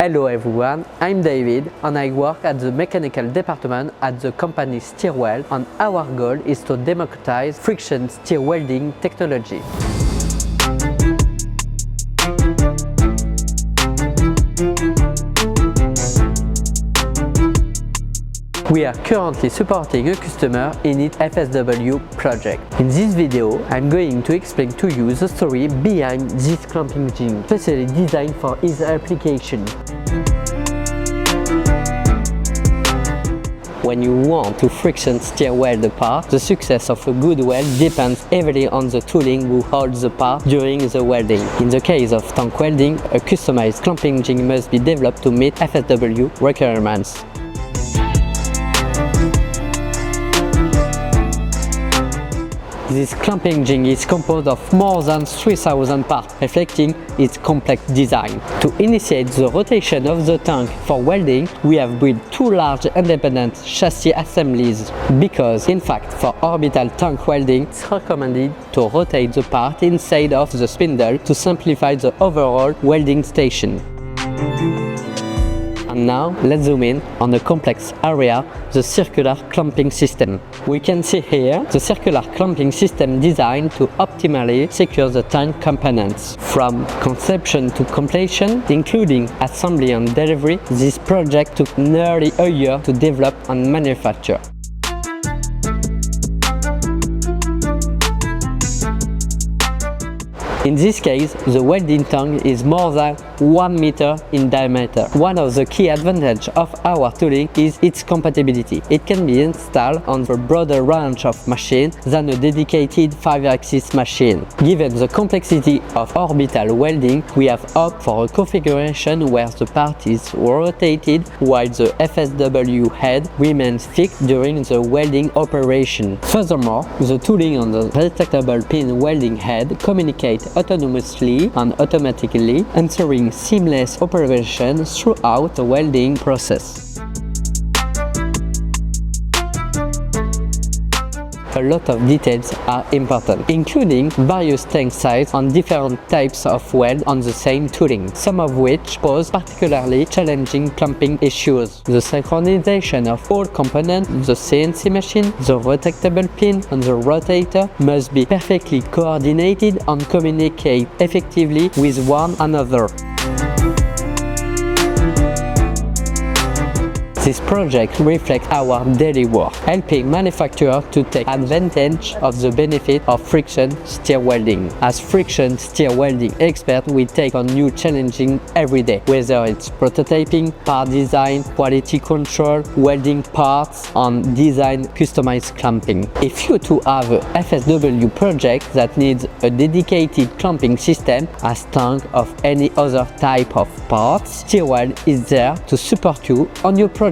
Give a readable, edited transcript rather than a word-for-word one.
Hello everyone, I'm David and I work at the mechanical department at the company Stirweld, and our goal is to democratize friction stir welding technology. We are currently supporting a customer in its FSW project. In this video, I'm going to explain to you the story behind this clamping jig, specially designed for its application. When you want to friction stir weld a part, the success of a good weld depends heavily on the tooling who holds the part during the welding. In the case of tank welding, a customized clamping jig must be developed to meet FSW requirements. This clamping jig is composed of more than 3,000 parts, reflecting its complex design. To initiate the rotation of the tank for welding, we have built two large independent chassis assemblies, because, in fact, for orbital tank welding, it's recommended to rotate the part inside of the spindle to simplify the overall welding station. And now, let's zoom in on the complex area, the circular clamping system. We can see here the circular clamping system designed to optimally secure the tank components. From conception to completion, including assembly and delivery, this project took nearly a year to develop and manufacture. In this case, the welding tank is more than 1 meter in diameter. One of the key advantages of our tooling is its compatibility. It can be installed on a broader range of machines than a dedicated 5-axis machine. Given the complexity of orbital welding, we have opted for a configuration where the part is rotated while the FSW head remains fixed during the welding operation. Furthermore, the tooling on the retractable pin welding head communicates autonomously and automatically, ensuring seamless operation throughout the welding process. A lot of details are important, including various tank sizes and different types of weld on the same tooling, some of which pose particularly challenging clamping issues. The synchronization of all components, the CNC machine, the retractable pin, and the rotator must be perfectly coordinated and communicate effectively with one another. This project reflects our daily work, helping manufacturers to take advantage of the benefit of friction stir welding. As friction stir welding experts, we take on new challenges every day, whether it's prototyping, part design, quality control, welding parts, and design customized clamping. If you too have a FSW project that needs a dedicated clamping system, as tank of any other type of parts, Stirweld is there to support you on your project.